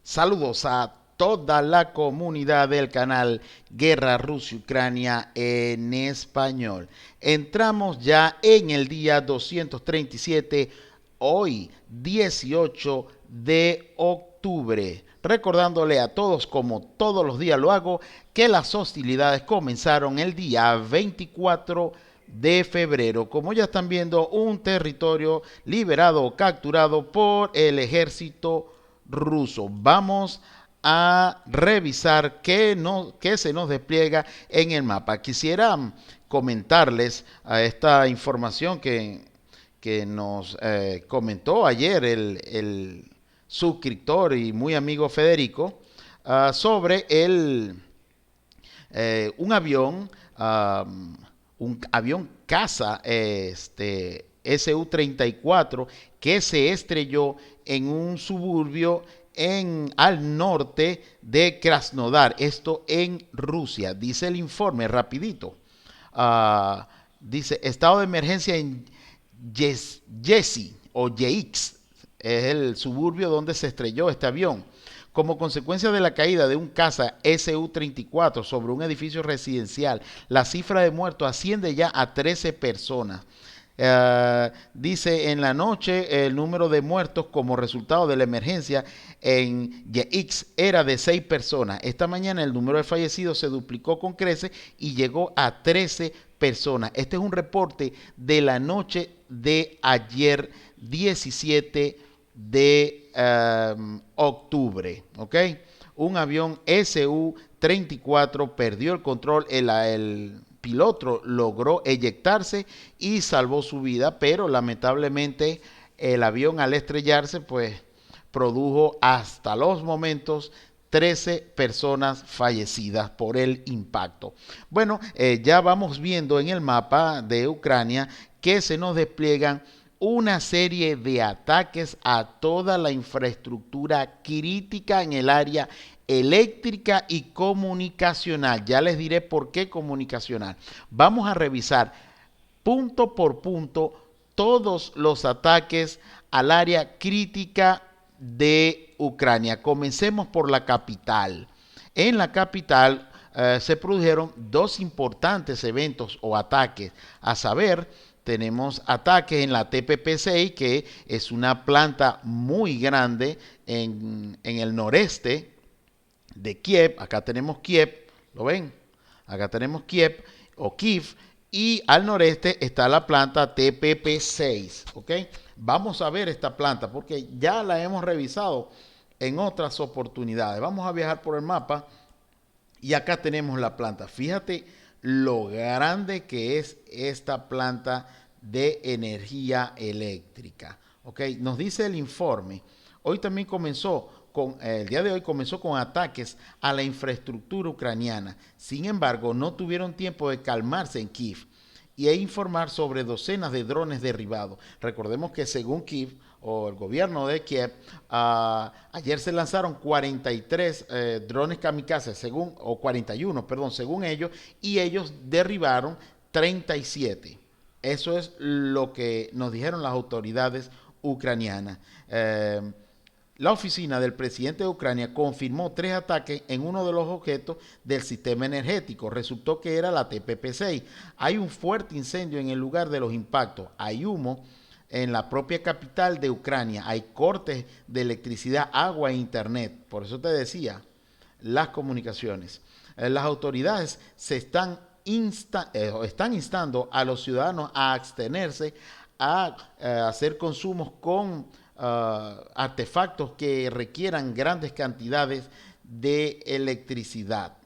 Saludos a toda la comunidad del canal Guerra Rusia-Ucrania en español. Entramos ya en el día 237, hoy 18 de octubre. Recordándole a todos, como todos los días lo hago, que las hostilidades comenzaron el día 24 de febrero. Como ya están viendo, un territorio liberado o capturado por el ejército ruso. Vamos a revisar qué se nos despliega en el mapa. Quisiera comentarles a esta información que nos comentó ayer el suscriptor y muy amigo Federico sobre un avión, un avión caza Su-34 que se estrelló en un suburbio al norte de Krasnodar, esto en Rusia. Dice el informe, rapidito. Dice, estado de emergencia en Yezi o Yeix, es el suburbio donde se estrelló este avión. Como consecuencia de la caída de un caza Su-34 sobre un edificio residencial, la cifra de muertos asciende ya a 13 personas. Dice en la noche el número de muertos como resultado de la emergencia en Yeix era de 6 personas. Esta mañana el número de fallecidos se duplicó con creces y llegó a 13 personas. Este es un reporte de la noche de ayer 17 de octubre, ¿ok? Un avión Su-34 perdió el control, el piloto logró eyectarse y salvó su vida, pero lamentablemente el avión al estrellarse pues produjo hasta los momentos 13 personas fallecidas por el impacto. Bueno, ya vamos viendo en el mapa de Ucrania que se nos despliegan una serie de ataques a toda la infraestructura crítica en el área eléctrica y comunicacional. Ya les diré por qué comunicacional. Vamos a revisar punto por punto todos los ataques al área crítica de Ucrania. Comencemos por la capital. En la capital se produjeron dos importantes eventos o ataques, a saber, tenemos ataques en la TPP-6, que es una planta muy grande en el noreste de Kiev. Acá tenemos Kiev, ¿lo ven? Acá tenemos Kiev o Kiev, y al noreste está la planta TPP-6, ¿ok? Vamos a ver esta planta porque ya la hemos revisado en otras oportunidades. Vamos a viajar por el mapa y acá tenemos la planta. Fíjate lo grande que es esta planta de energía eléctrica. ¿Ok? Nos dice el informe. Hoy también el día de hoy comenzó con ataques a la infraestructura ucraniana. Sin embargo, no tuvieron tiempo de calmarse en Kiev y informar sobre docenas de drones derribados. Recordemos que según Kiev o el gobierno de Kiev, ayer se lanzaron 43 drones kamikazes, o 41, perdón, según ellos, y ellos derribaron 37. Eso es lo que nos dijeron las autoridades ucranianas. La oficina del presidente de Ucrania confirmó 3 ataques en uno de los objetos del sistema energético. Resultó que era la TPP-6. Hay un fuerte incendio en el lugar de los impactos. Hay humo en la propia capital de Ucrania. Hay cortes de electricidad, agua e internet. Por eso te decía, las comunicaciones. Las autoridades están instando a los ciudadanos a abstenerse a hacer consumos con artefactos que requieran grandes cantidades de electricidad.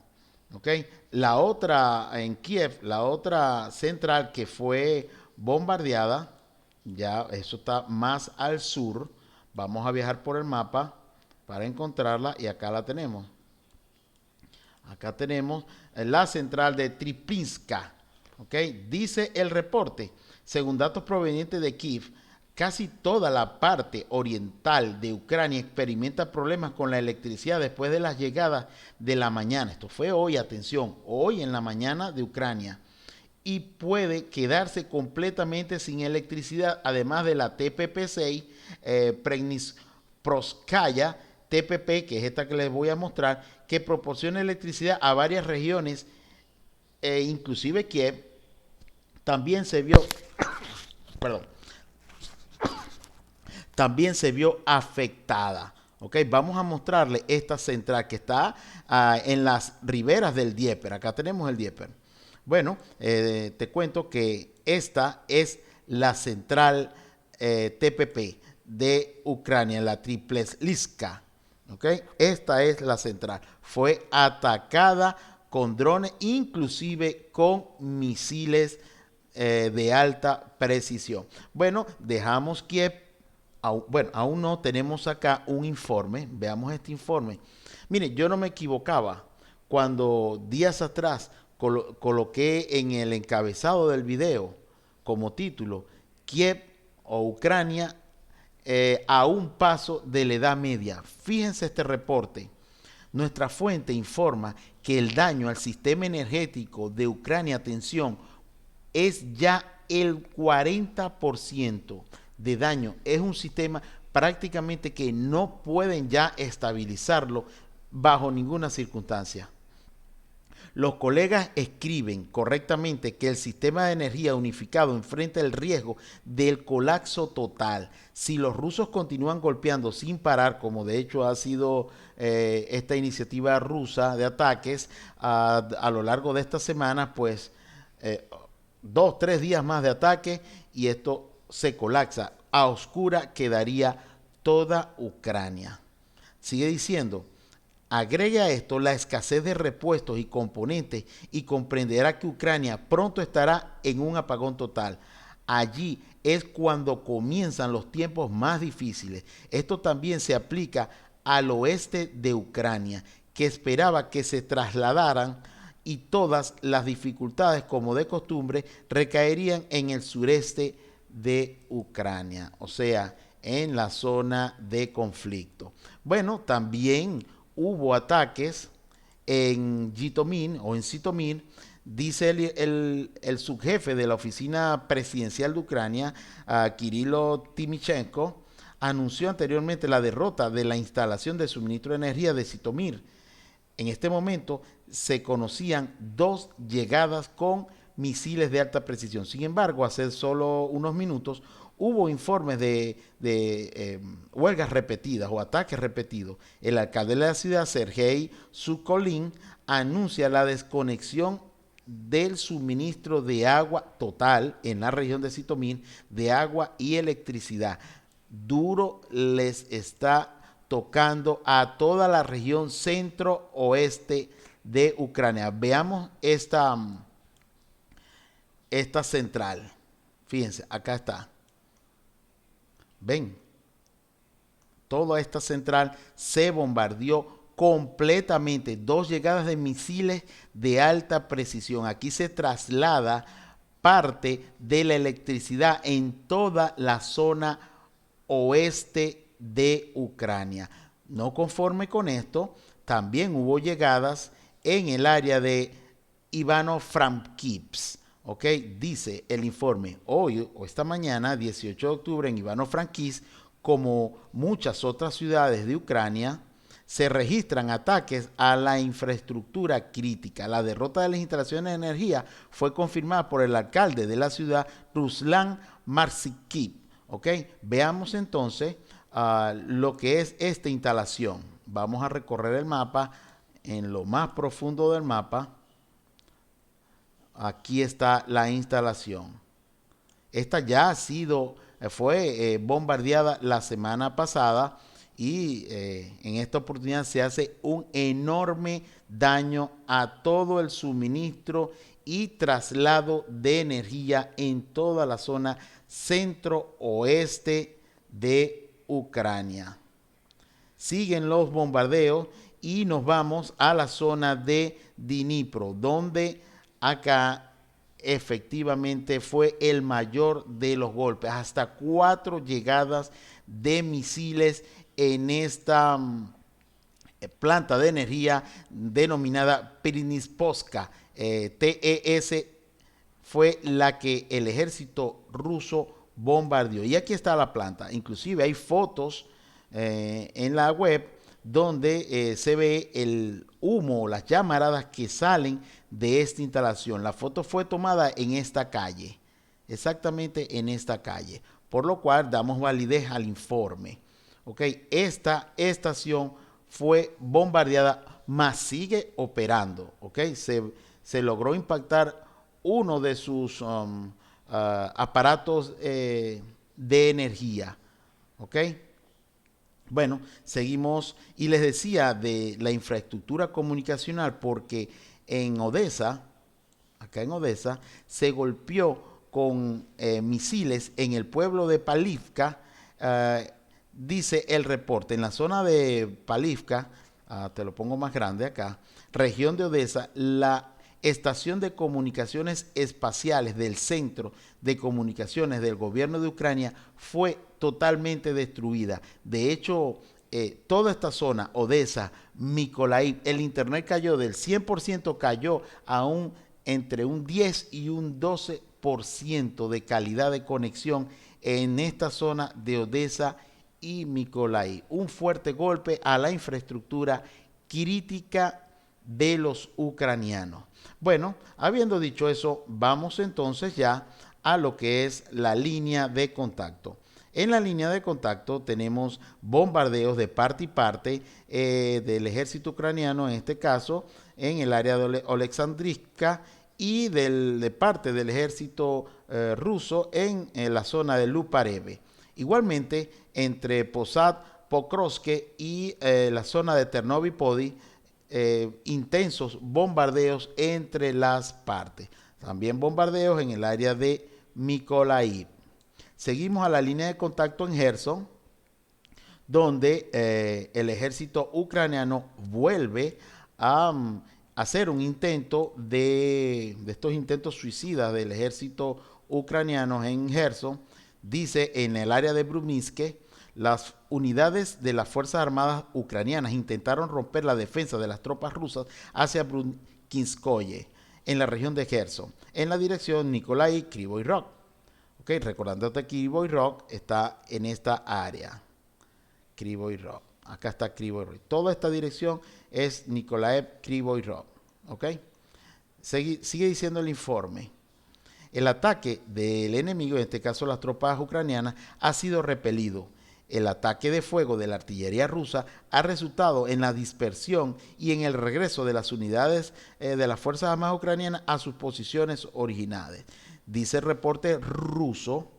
¿Okay? La otra en Kiev, la otra central que fue bombardeada, ya eso está más al sur. Vamos a viajar por el mapa para encontrarla y acá la tenemos. Acá tenemos la central de Tripinska. ¿Okay? Dice el reporte, según datos provenientes de Kiev, casi toda la parte oriental de Ucrania experimenta problemas con la electricidad después de las llegadas de la mañana. Esto fue hoy, atención, hoy en la mañana de Ucrania. Y puede quedarse completamente sin electricidad, además de la TPP-6, Predniprovskaya, TPP, que es esta que les voy a mostrar, que proporciona electricidad a varias regiones, inclusive Kiev. También se vio, perdón, también se vio afectada. Ok, vamos a mostrarle esta central que está en las riberas del Dnieper. Acá tenemos el Dnieper. Bueno, te cuento que esta es la central TPP de Ucrania, la Triple-Liska. ¿Ok? Esta es la central. Fue atacada con drones, inclusive con misiles de alta precisión. Bueno, dejamos Kiev. Bueno, aún no tenemos acá un informe. Veamos este informe. Mire, yo no me equivocaba cuando días atrás coloqué en el encabezado del video como título Kiev o Ucrania a un paso de la Edad Media. Fíjense este reporte. Nuestra fuente informa que el daño al sistema energético de Ucrania, atención, es ya el 40% de daño. Es un sistema prácticamente que no pueden ya estabilizarlo bajo ninguna circunstancia. Los colegas escriben correctamente que el sistema de energía unificado enfrenta el riesgo del colapso total. Si los rusos continúan golpeando sin parar, como de hecho ha sido esta iniciativa rusa de ataques a lo largo de esta semana, pues 2, 3 días más de ataque y esto se colapsa. A oscura quedaría toda Ucrania. Sigue diciendo. Agregue a esto la escasez de repuestos y componentes y comprenderá que Ucrania pronto estará en un apagón total. Allí es cuando comienzan los tiempos más difíciles. Esto también se aplica al oeste de Ucrania, que esperaba que se trasladaran y todas las dificultades, como de costumbre, recaerían en el sureste de Ucrania, o sea, en la zona de conflicto. Bueno, también hubo ataques en Jitomir o en Zitomir, dice el subjefe de la oficina presidencial de Ucrania, Kirilo Timichenko, anunció anteriormente la derrota de la instalación de suministro de energía de Zitomir. En este momento se conocían 2 llegadas con misiles de alta precisión. Sin embargo, hace solo unos minutos hubo informes de huelgas repetidas o ataques repetidos. El alcalde de la ciudad, Sergei Sukolin, anuncia la desconexión del suministro de agua total en la región de Zitomir, de agua y electricidad. Duro les está tocando a toda la región centro-oeste de Ucrania. Veamos esta central. Fíjense, acá está. Ven, toda esta central se bombardeó completamente. 2 llegadas de misiles de alta precisión. Aquí se traslada parte de la electricidad en toda la zona oeste de Ucrania. No conforme con esto, también hubo llegadas en el área de Ivano-Frankivsk. ¿Ok? Dice el informe, hoy o esta mañana, 18 de octubre, en Ivano-Frankivsk, como muchas otras ciudades de Ucrania, se registran ataques a la infraestructura crítica. La derrota de las instalaciones de energía fue confirmada por el alcalde de la ciudad, Ruslan Marsikiv. ¿Ok? Veamos entonces lo que es esta instalación. Vamos a recorrer el mapa en lo más profundo del mapa. Aquí está la instalación. Esta ya ha sido, fue bombardeada la semana pasada y en esta oportunidad se hace un enorme daño a todo el suministro y traslado de energía en toda la zona centro-oeste de Ucrania. Siguen los bombardeos y nos vamos a la zona de Dnipro, donde acá efectivamente fue el mayor de los golpes. Hasta 4 llegadas de misiles en esta planta de energía denominada Pirinitskaya. TES fue la que el ejército ruso bombardeó. Y aquí está la planta. Inclusive hay fotos en la web donde se ve el humo, las llamaradas que salen de esta instalación. La foto fue tomada en esta calle, exactamente en esta calle, por lo cual damos validez al informe. Ok, esta estación fue bombardeada, mas sigue operando. Ok, se logró impactar uno de sus aparatos de energía. Ok, bueno, seguimos y les decía de la infraestructura comunicacional porque en Odessa, acá en Odessa, se golpeó con misiles en el pueblo de Palivka. Dice el reporte, en la zona de Palivka, te lo pongo más grande acá, región de Odessa, la estación de comunicaciones espaciales del Centro de Comunicaciones del gobierno de Ucrania fue totalmente destruida. De hecho, toda esta zona, Odessa, Mykolaiv, el internet cayó del 100%, cayó a entre un 10 y un 12% de calidad de conexión en esta zona de Odessa y Mykolaiv. Un fuerte golpe a la infraestructura crítica de los ucranianos. Bueno, habiendo dicho eso, vamos entonces ya a lo que es la línea de contacto. En la línea de contacto tenemos bombardeos de parte y parte del ejército ucraniano, en este caso en el área de Oleksandrivka, y de parte del ejército ruso en la zona de Lupareve. Igualmente, entre Posad, Pokrovsk y la zona de Ternopil, intensos bombardeos entre las partes. También bombardeos en el área de Mykolaiv. Seguimos a la línea de contacto en Gerson, donde el ejército ucraniano vuelve a hacer un intento de estos intentos suicidas del ejército ucraniano en Gerson. Dice en el área de Bruminske, las unidades de las Fuerzas Armadas ucranianas intentaron romper la defensa de las tropas rusas hacia Brunkinskoye, en la región de Gerson, en la dirección Nikolai Kryvyi Rog. Okay, recordándote que Kryvyi Rog está en esta área. Kryvyi Rog. Acá está Kryvyi Rog. Toda esta dirección es Nikolaev Kryvyi Rog. Okay. Sigue diciendo el informe. El ataque del enemigo, en este caso las tropas ucranianas, ha sido repelido. El ataque de fuego de la artillería rusa ha resultado en la dispersión y en el regreso de las unidades de las Fuerzas Armadas ucranianas a sus posiciones originales. Dice el reporte ruso,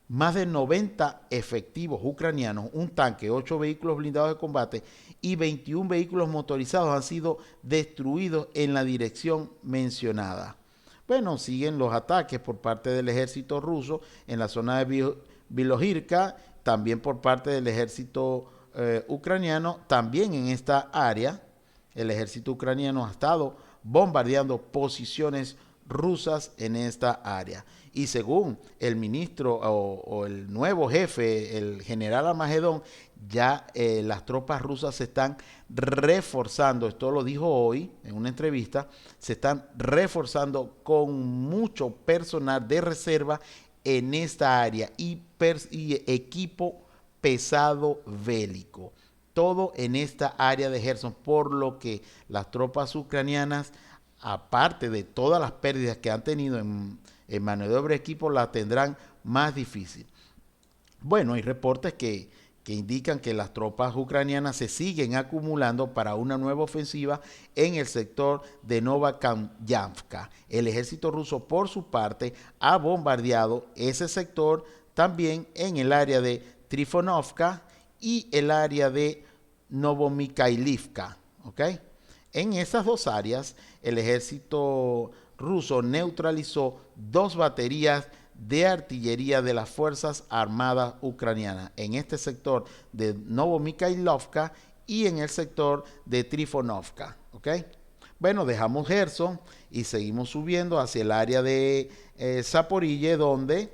más de 90 efectivos ucranianos, un tanque, 8 vehículos blindados de combate y 21 vehículos motorizados han sido destruidos en la dirección mencionada. Bueno, siguen los ataques por parte del ejército ruso en la zona de Bilohirka, también por parte del ejército ucraniano, también en esta área. El ejército ucraniano ha estado bombardeando posiciones rusas en esta área. Y según el ministro o el nuevo jefe, el general Armagedón, ya las tropas rusas se están reforzando, esto lo dijo hoy en una entrevista, se están reforzando con mucho personal de reserva en esta área y equipo pesado bélico. Todo en esta área de Gerson, por lo que las tropas ucranianas, aparte de todas las pérdidas que han tenido en mano de obra y equipo, la tendrán más difícil. Bueno, hay reportes que indican que las tropas ucranianas se siguen acumulando para una nueva ofensiva en el sector de Novakamyavka. El ejército ruso, por su parte, ha bombardeado ese sector también en el área de Trifonovka y el área de Novomikhailivka. ¿Okay? En esas dos áreas, el ejército ruso neutralizó 2 baterías de artillería de las Fuerzas Armadas ucranianas en este sector de Novomikhailovka y en el sector de Trifonovka. ¿Okay? Bueno, dejamos Gerson y seguimos subiendo hacia el área de Zaporille, donde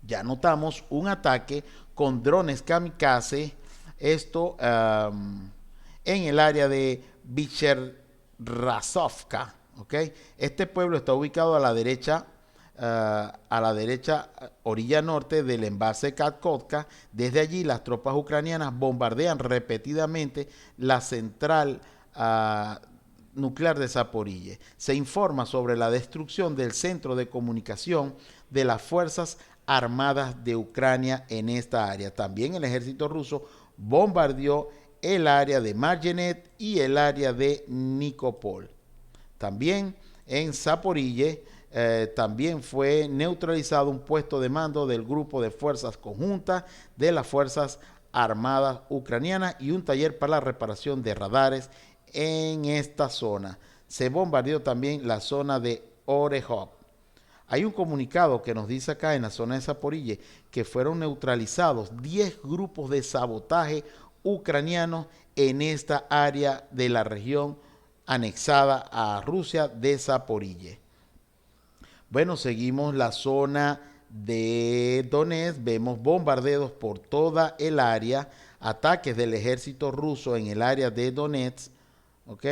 ya notamos un ataque con drones kamikaze, esto en el área de Vyshcherazovka. ¿Okay? Este pueblo está ubicado a la derecha a la derecha, orilla norte del embalse Katkhovka. Desde allí las tropas ucranianas bombardean repetidamente la central nuclear de Zaporille. Se informa sobre la destrucción del centro de comunicación de las Fuerzas Armadas de Ucrania en esta área. También el ejército ruso bombardeó el área de Marjanet y el área de Nikopol. También en Zaporille también fue neutralizado un puesto de mando del grupo de fuerzas conjuntas de las Fuerzas Armadas Ucranianas y un taller para la reparación de radares en esta zona. Se bombardeó también la zona de Orehov. Hay un comunicado que nos dice acá en la zona de Zaporille que fueron neutralizados 10 grupos de sabotaje ucranianos en esta área de la región anexada a Rusia de Zaporille. Bueno, seguimos la zona de Donetsk, vemos bombardeos por toda el área, ataques del ejército ruso en el área de Donetsk, ¿ok?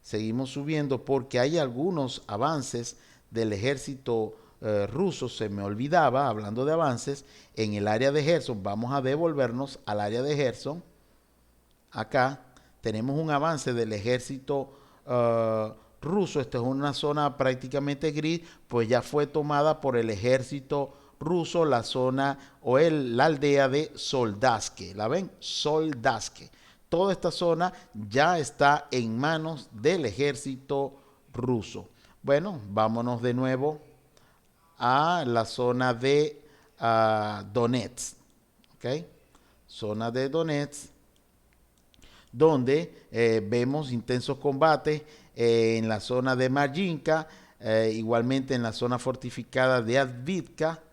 Seguimos subiendo porque hay algunos avances del ejército ruso, se me olvidaba, hablando de avances, en el área de Gerson. Vamos a devolvernos al área de Gerson. Acá tenemos un avance del ejército ruso. Esta es una zona prácticamente gris, pues ya fue tomada por el ejército ruso la zona o la aldea de Soldaske. ¿La ven? Soldaske. Toda esta zona ya está en manos del ejército ruso. Bueno, vámonos de nuevo a la zona de Donetsk. ¿Ok? Zona de Donetsk, donde vemos intensos combates en la zona de Marjinka, igualmente en la zona fortificada de Avdiivka.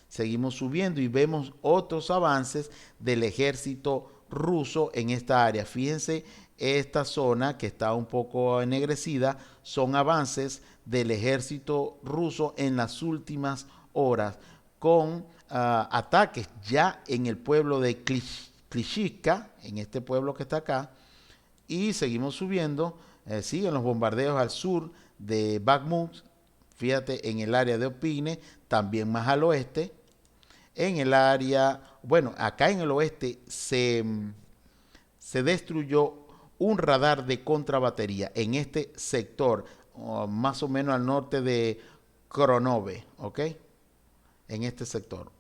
Seguimos subiendo y vemos otros avances del ejército ruso en esta área. Fíjense, esta zona que está un poco ennegrecida son avances del ejército ruso en las últimas horas con ataques ya en el pueblo de Klishivka, en este pueblo que está acá, y seguimos subiendo, siguen los bombardeos al sur de Bakhmut, fíjate, en el área de Opine, también más al oeste, en el área, bueno, acá en el oeste se destruyó un radar de contrabatería en este sector, más o menos al norte de Kronove, ¿ok? En este sector.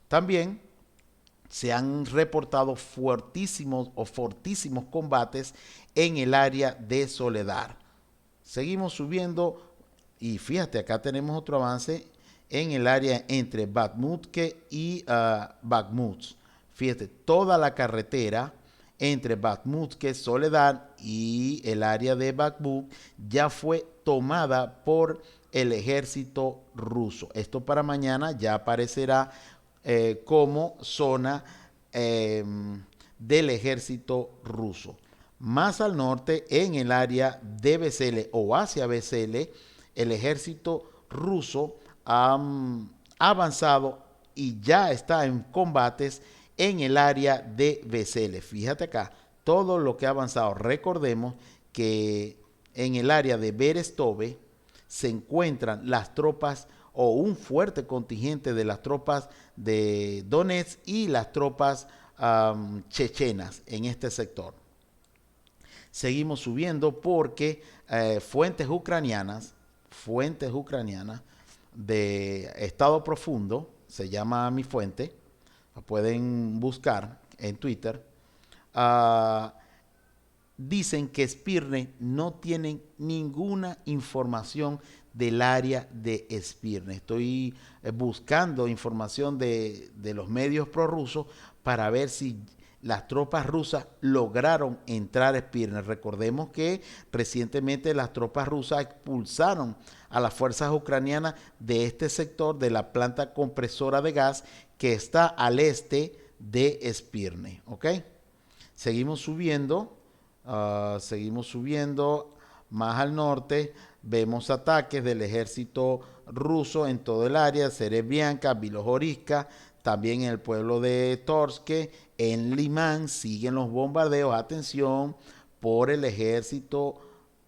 También se han reportado fuertísimos combates en el área de Soledar. Seguimos subiendo y fíjate, acá tenemos otro avance en el área entre Bakhmutke y Bakhmut. Fíjate, toda la carretera entre Bakhmutke, Soledar y el área de Bakhmut ya fue tomada por el ejército ruso. Esto para mañana ya aparecerá como zona del ejército ruso. Más al norte, en el área de Besele o hacia Besele, el ejército ruso ha avanzado y ya está en combates en el área de Besele. Fíjate acá, todo lo que ha avanzado. Recordemos que en el área de Berestove se encuentran las tropas o un fuerte contingente de las tropas de Donetsk y las tropas chechenas en este sector. Seguimos subiendo porque fuentes ucranianas de Estado Profundo, se llama mi fuente, la pueden buscar en Twitter, dicen que Spirne no tienen ninguna información del área de Spirne. Estoy buscando información de los medios prorrusos para ver si las tropas rusas lograron entrar a Spirne. Recordemos que recientemente las tropas rusas expulsaron a las fuerzas ucranianas de este sector de la planta compresora de gas que está al este de Spirne. ¿Ok? Seguimos subiendo más al norte. Vemos ataques del ejército ruso en todo el área, Serebianka, Bilohoriska, también en el pueblo de Torske, en Limán siguen los bombardeos, atención, por el ejército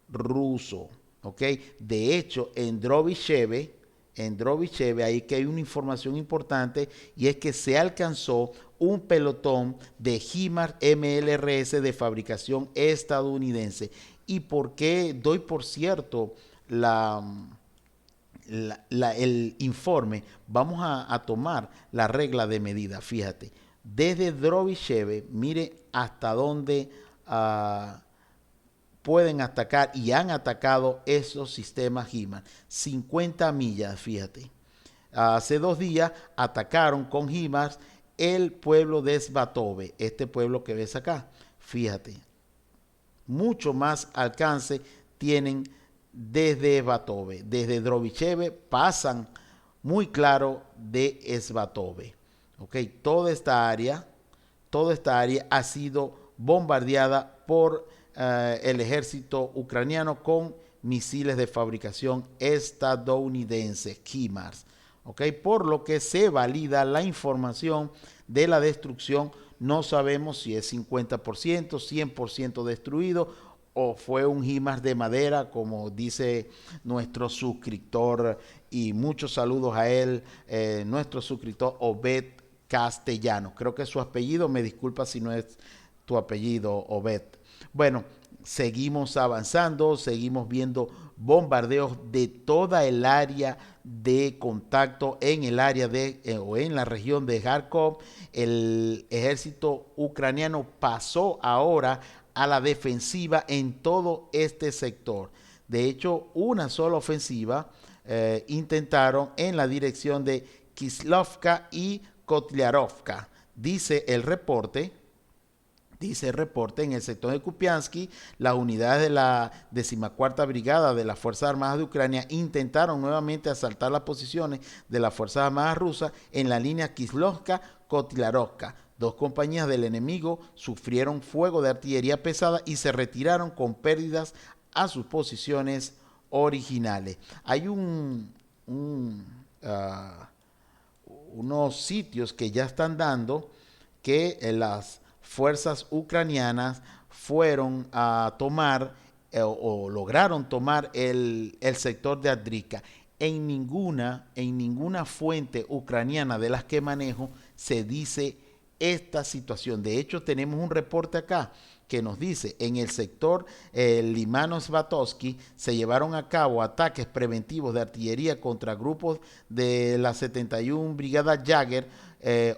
ruso, ¿ok? De hecho, en Drobicheve, en Drobicheve, ahí que hay una información importante y es que se alcanzó un pelotón de HIMARS MLRS de fabricación estadounidense. ¿Y por qué doy por cierto la, el informe? Vamos a tomar la regla de medida, fíjate. Desde Drobicheve, mire hasta dónde pueden atacar y han atacado esos sistemas HIMARS. 50 millas, fíjate. Hace 2 días atacaron con HIMARS el pueblo de Svatove, este pueblo que ves acá. Fíjate, mucho más alcance tienen desde Svatove. Desde Drobicheve pasan muy claro de Svatove. ¿Ok? Toda esta área ha sido bombardeada por el ejército ucraniano con misiles de fabricación estadounidense, HIMARS. ¿Okay? Por lo que se valida la información de la destrucción. No sabemos si es 50%, 100% destruido o fue un HIMARS de madera, como dice nuestro suscriptor, y muchos saludos a él, nuestro suscriptor Obed Castellano. Creo que es su apellido, me disculpa si no es tu apellido, Obed. Bueno, seguimos avanzando, seguimos viendo bombardeos de toda el área de contacto en el área de o en la región de Kharkov. El ejército ucraniano pasó ahora a la defensiva en todo este sector. De hecho, una sola ofensiva intentaron en la dirección de Kislovka y Kotliarovka. Dice el reporte, en el sector de Kupiansky, las unidades de la 14ª Brigada de las Fuerzas Armadas de Ucrania intentaron nuevamente asaltar las posiciones de las Fuerzas Armadas rusas en la línea Kislovka-Kotliarovka. 2 compañías del enemigo sufrieron fuego de artillería pesada y se retiraron con pérdidas a sus posiciones originales. Hay unos sitios que ya están dando que las fuerzas ucranianas fueron a tomar o lograron tomar el sector de Adrika. En ninguna fuente ucraniana de las que manejo se dice esta situación. De hecho, tenemos un reporte acá que nos dice, en el sector Limano-Svatovsky se llevaron a cabo ataques preventivos de artillería contra grupos de la 71 Brigada Jagger,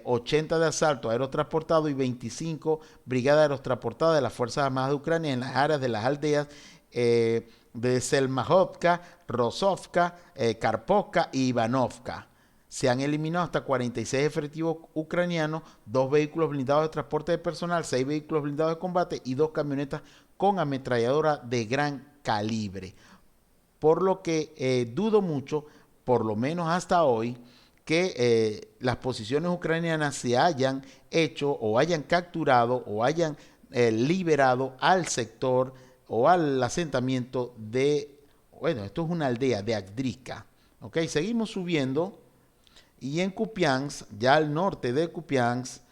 80 de asalto aerotransportado y 25 brigadas aerotransportadas de las Fuerzas Armadas de Ucrania en las áreas de las aldeas de Selmahovka, Rosovka, Karpovka y Ivanovka. Se han eliminado hasta 46 efectivos ucranianos, 2 vehículos blindados de transporte de personal, 6 vehículos blindados de combate y 2 camionetas con ametralladora de gran calibre. Por lo que dudo mucho, por lo menos hasta hoy, que las posiciones ucranianas se hayan hecho o hayan capturado o hayan liberado al sector o al asentamiento de, bueno, esto es una aldea de Adrika. ¿Ok? Seguimos subiendo. Y en Kupiansk, ya al norte de Kupiansk,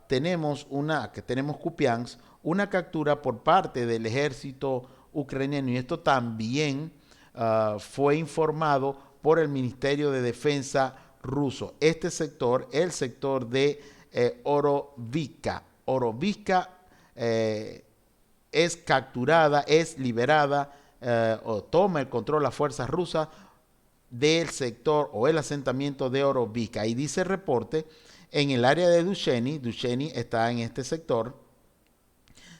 tenemos Kupiansk, una captura por parte del ejército ucraniano. Y esto también fue informado por el Ministerio de Defensa ruso. Este sector, el sector de Orovivka. Orovivka es capturada, es liberada o toma el control las fuerzas rusas del sector o el asentamiento de Orovivka. Y dice el reporte, en el área de Dusheni está en este sector,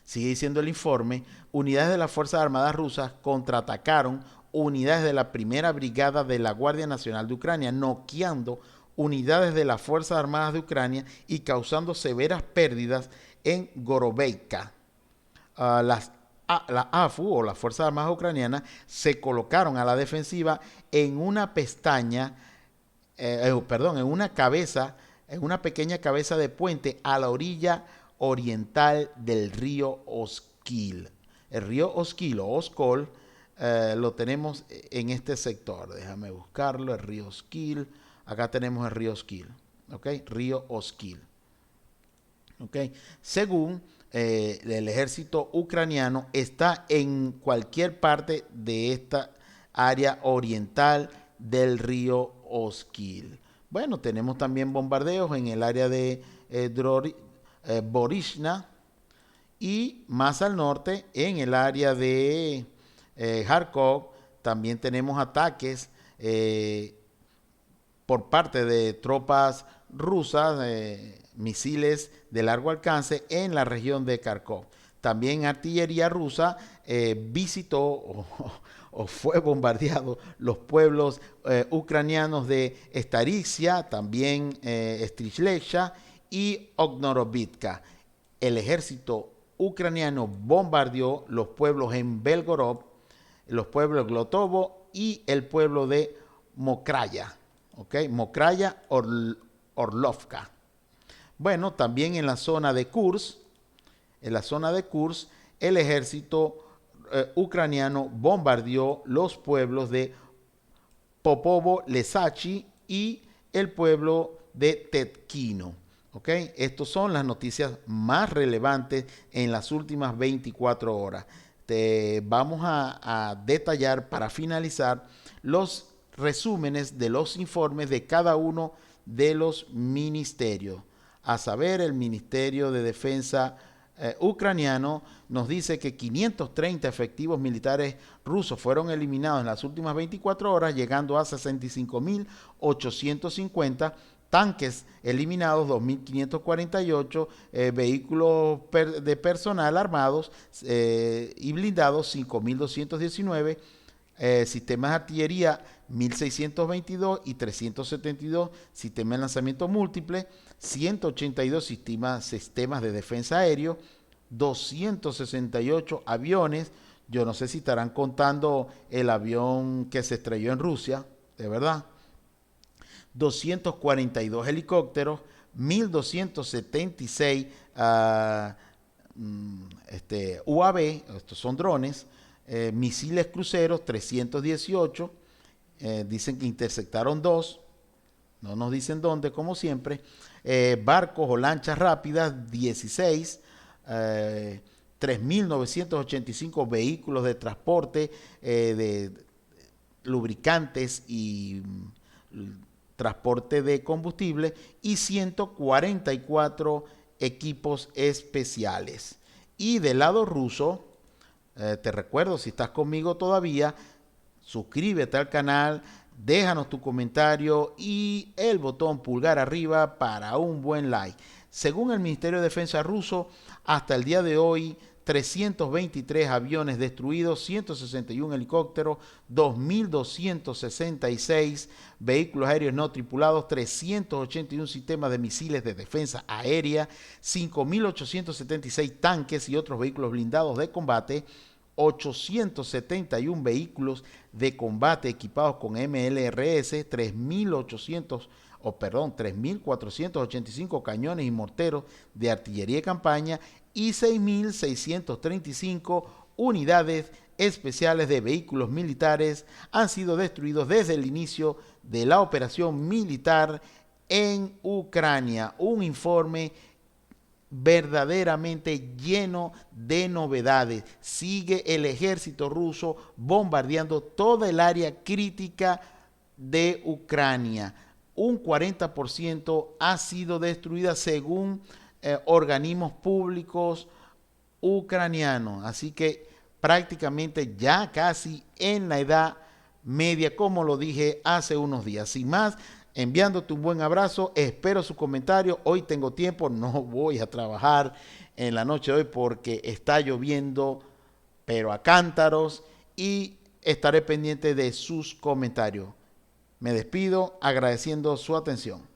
sigue diciendo el informe, unidades de las Fuerzas Armadas rusas contraatacaron unidades de la primera brigada de la Guardia Nacional de Ucrania, noqueando unidades de las Fuerzas Armadas de Ucrania y causando severas pérdidas en Gorovivka. La AFU o las Fuerzas Armadas Ucranianas se colocaron a la defensiva en una en una pequeña cabeza de puente a la orilla oriental del río Oskil. El río Oskil o Oskol lo tenemos en este sector. Déjame buscarlo, el río Oskil. Acá tenemos el río Oskil. ¿Ok? Río Oskil. ¿Ok? Según el ejército ucraniano, está en cualquier parte de esta área oriental del río Oskil. Bueno, tenemos también bombardeos en el área de Borishna y más al norte en el área de Kharkov. También tenemos ataques por parte de tropas rusas, misiles de largo alcance en la región de Kharkov. También artillería rusa visitó o fue bombardeado los pueblos ucranianos de Starixia, también Strishlesha y Ognorovivka. El ejército ucraniano bombardeó los pueblos en Belgorod, los pueblos de Glotovo y el pueblo de Mokraya. ¿Okay? Mokraya Orlovka. Bueno, también en la zona de Kursk, el ejército ucraniano bombardeó los pueblos de Popovo Lesachi y el pueblo de Tetkino. ¿Okay? Estas son las noticias más relevantes en las últimas 24 horas. Te vamos a detallar para finalizar los resúmenes de los informes de cada uno de los ministerios. A saber, el Ministerio de Defensa ucraniano nos dice que 530 efectivos militares rusos fueron eliminados en las últimas 24 horas, llegando a 65.850, tanques eliminados 2.548, vehículos de personal armados y blindados 5.219, sistemas de artillería 1.622 y 372 sistemas de lanzamiento múltiple, 182 sistemas de defensa aéreo, 268 aviones. Yo no sé si estarán contando el avión que se estrelló en Rusia, de verdad. 242 helicópteros, 1.276 UAV, estos son drones, misiles cruceros 318, dicen que interceptaron 2, no nos dicen dónde como siempre, barcos o lanchas rápidas 16, 3.985 vehículos de transporte de lubricantes y transporte de combustible y 144 equipos especiales. Y del lado ruso, te recuerdo, si estás conmigo todavía, suscríbete al canal, déjanos tu comentario y el botón pulgar arriba para un buen like. Según el Ministerio de Defensa ruso, hasta el día de hoy, 323 aviones destruidos, 161 helicópteros, 2.266 vehículos aéreos no tripulados, 381 sistemas de misiles de defensa aérea, 5.876 tanques y otros vehículos blindados de combate, 871 vehículos de combate equipados con MLRS, 3.485 cañones y morteros de artillería de campaña y 6.635 unidades especiales de vehículos militares han sido destruidos desde el inicio de la operación militar en Ucrania. Un informe verdaderamente lleno de novedades. Sigue el ejército ruso bombardeando toda el área crítica de Ucrania. Un 40% ha sido destruida según organismos públicos ucranianos. Así que prácticamente ya casi en la edad media, como lo dije hace unos días. Sin más, enviándote un buen abrazo, espero su comentario. Hoy tengo tiempo, no voy a trabajar en la noche de hoy porque está lloviendo, pero a cántaros, y estaré pendiente de sus comentarios. Me despido agradeciendo su atención.